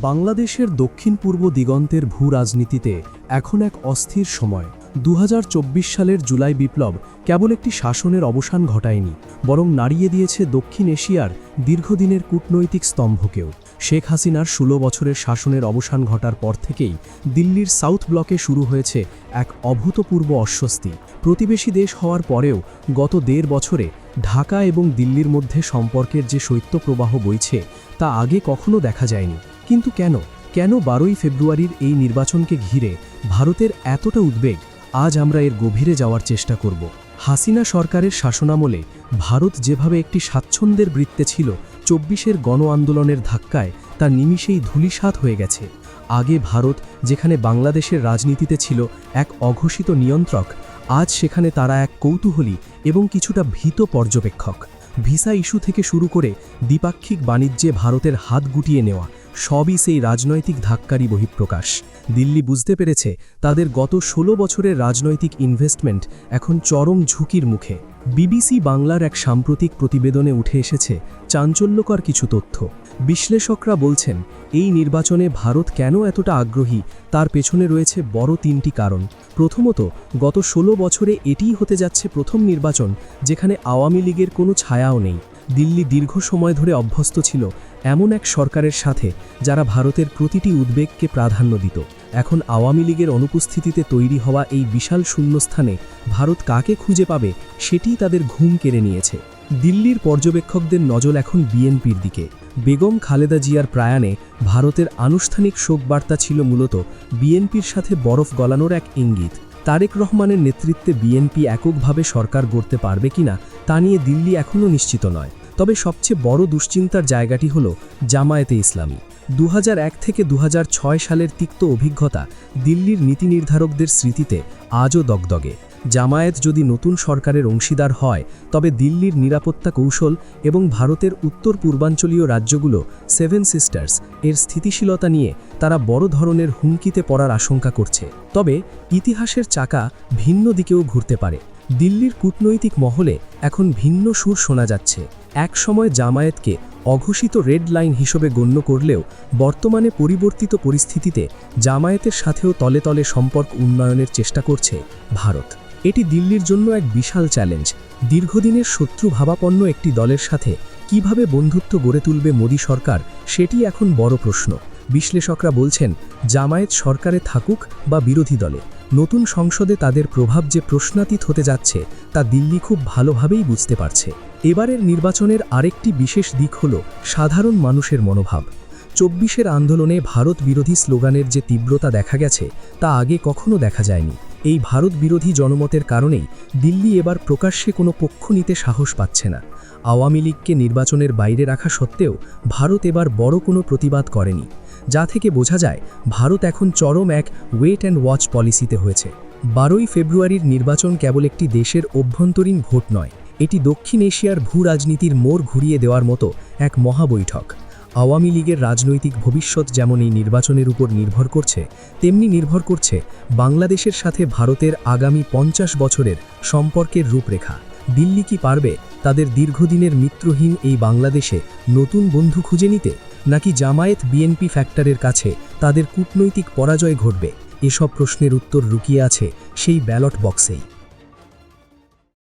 বাংলাদেশের দক্ষিণ পূর্ব দিগন্তের ভূ রাজনীতিতে এখন এক অস্থির সময়। 2024 সালের জুলাই বিপ্লব কেবল একটি শাসনের অবসান ঘটায়নি, বরং নাড়িয়ে দিয়েছে দক্ষিণ এশিয়ার দীর্ঘদিনের কূটনৈতিক স্তম্ভকেও। শেখ হাসিনার 16 বছরের শাসনের অবসান ঘটার পর থেকেই দিল্লির সাউথ ব্লকে শুরু হয়েছে এক অভূতপূর্ব অস্বস্তি। প্রতিবেশী দেশ হওয়ার পরেও গত 1.5 বছরে ঢাকা এবং দিল্লির মধ্যে সম্পর্কের যে শৈত্যপ্রবাহ বইছে তা আগে কখনো দেখা যায়নি। কিন্তু কেন 12ই ফেব্রুয়ারির এই নির্বাচনকে ঘিরে ভারতের এতটা উদ্বেগ? আজ আমরা এর গভীরে যাওয়ার চেষ্টা করব। হাসিনা সরকারের শাসনামলে ভারত যেভাবে একটি স্বাচ্ছন্দ্যের বৃত্তে ছিল, 24-এর গণ আন্দোলনের ধাক্কায় তা নিমিষেই ধূলিসাৎ হয়ে গেছে। আগে ভারত যেখানে বাংলাদেশের রাজনীতিতে ছিল এক অঘোষিত নিয়ন্ত্রক, আজ সেখানে তারা এক কৌতূহলী এবং কিছুটা ভীত পর্যবেক্ষক। ভিসা ইস্যু থেকে শুরু করে দ্বিপাক্ষিক বাণিজ্যে ভারতের হাত গুটিয়ে নেওয়া, সবই সেই রাজনৈতিক ধাক্কারই বহিঃপ্রকাশ। দিল্লি বুঝতে পেরেছে তাদের গত 16 বছরের রাজনৈতিক ইনভেস্টমেন্ট এখন চরম ঝুঁকির মুখে। বিবিসি বাংলার এক সাম্প্রতিক প্রতিবেদনে উঠে এসেছে চাঞ্চল্যকর কিছু তথ্য। বিশ্লেষকরা বলছেন, এই নির্বাচনে ভারত কেন এতটা আগ্রহী তার পেছনে রয়েছে বড় 3টি কারণ। প্রথমত, গত 16 বছরে এটিই হতে যাচ্ছে প্রথম নির্বাচন যেখানে আওয়ামী লীগের কোনো ছায়াও নেই। দিল্লি দীর্ঘ সময় ধরে অভ্যস্ত ছিল এমন এক সরকারের সাথে যারা ভারতের প্রতিটি উদ্বেগকে প্রাধান্য দিত। এখন আওয়ামী লীগের অনুপস্থিতিতে তৈরি হওয়া এই বিশাল শূন্যস্থানে ভারত কাকে খুঁজে পাবে সেটিই তাদের ঘুম কেড়ে নিয়েছে। দিল্লির পর্যবেক্ষকদের নজর এখন বিএনপির দিকে। বেগম খালেদা জিয়ার প্রয়াণে ভারতের আনুষ্ঠানিক শোকবার্তা ছিল মূলত বিএনপির সাথে বরফ গলানোর এক ইঙ্গিত। তারেক রহমানের নেতৃত্বে বিএনপি এককভাবে সরকার গড়তে পারবে কিনা তা নিয়ে দিল্লি এখনও নিশ্চিত নয়। তবে সবচেয়ে বড় দুশ্চিন্তার জায়গাটি হল জামায়াতে ইসলামী। 2001 থেকে 2006 সালের তিক্ত অভিজ্ঞতা দিল্লির নীতি নির্ধারকদের স্মৃতিতে আজও দগদগে। জামায়াত যদি নতুন সরকারের অংশীদার হয়, তবে দিল্লির নিরাপত্তা কৌশল এবং ভারতের উত্তর পূর্বাঞ্চলীয় রাজ্যগুলো 7 সিস্টার্স এর স্থিতিশীলতা নিয়ে তারা বড় ধরনের হুমকিতে পড়ার আশঙ্কা করছে। তবে ইতিহাসের চাকা ভিন্ন দিকেও ঘুরতে পারে। দিল্লির কূটনৈতিক মহলে এখন ভিন্ন সুর শোনা যাচ্ছে। এক সময় জামায়াতকে অঘোষিত রেড লাইন হিসেবে গণ্য করলেও বর্তমানে পরিবর্তিত পরিস্থিতিতে জামায়াতের সাথেও তলে তলে সম্পর্ক উন্নয়নের চেষ্টা করছে ভারত। এটি দিল্লির জন্য এক বিশাল চ্যালেঞ্জ। দীর্ঘদিনের শত্রু ভাবাপন্ন একটি দলের সাথে কিভাবে বন্ধুত্ব গড়ে তুলবে মোদী সরকার, সেটি এখন বড় প্রশ্ন। বিশ্লেষকরা বলছেন, জামায়াত সরকারে থাকুক বা বিরোধী দলে, নতুন সংসদে তাদের প্রভাব যে প্রশ্নাতীত হতে যাচ্ছে তা দিল্লি খুব ভালোভাবেই বুঝতে পারছে। এবারের নির্বাচনের আরেকটি বিশেষ দিক হল সাধারণ মানুষের মনোভাব। 24-এর আন্দোলনে ভারত বিরোধী স্লোগানের যে তীব্রতা দেখা গেছে তা আগে কখনো দেখা যায়নি। এই ভারত বিরোধী জনমতের কারণেই দিল্লি এবার প্রকাশ্যে কোনো পক্ষ নিতে সাহস পাচ্ছে না। আওয়ামী লীগকে নির্বাচনের বাইরে রাখা সত্ত্বেও ভারত এবার বড় কোনো প্রতিবাদ করেনি, যা থেকে বোঝা যায় ভারত এখন চরম এক ওয়েট অ্যান্ড ওয়াচ পলিসিতে হয়েছে। 12ই ফেব্রুয়ারির নির্বাচন কেবল একটি দেশের অভ্যন্তরীণ ভোট নয়, এটি দক্ষিণ এশিয়ার ভূ রাজনীতির মোড় ঘুরিয়ে দেওয়ার মতো এক মহাবৈঠক। আওয়ামী লীগের রাজনৈতিক ভবিষ্যৎ যেমন এই নির্বাচনের উপর নির্ভর করছে, তেমনি নির্ভর করছে বাংলাদেশের সাথে ভারতের আগামী 50 বছরের সম্পর্কের রূপরেখা। দিল্লি কি পারবে তাদের দীর্ঘদিনের মিত্রহীন এই বাংলাদেশে নতুন বন্ধু খুঁজে নিতে, নাকি জামায়াত বিএনপি ফ্যাক্টরের কাছে তাদের কূটনৈতিক পরাজয় ঘটবে? এসব প্রশ্নের উত্তর লুকিয়ে আছে সেই ব্যালট বক্সেই।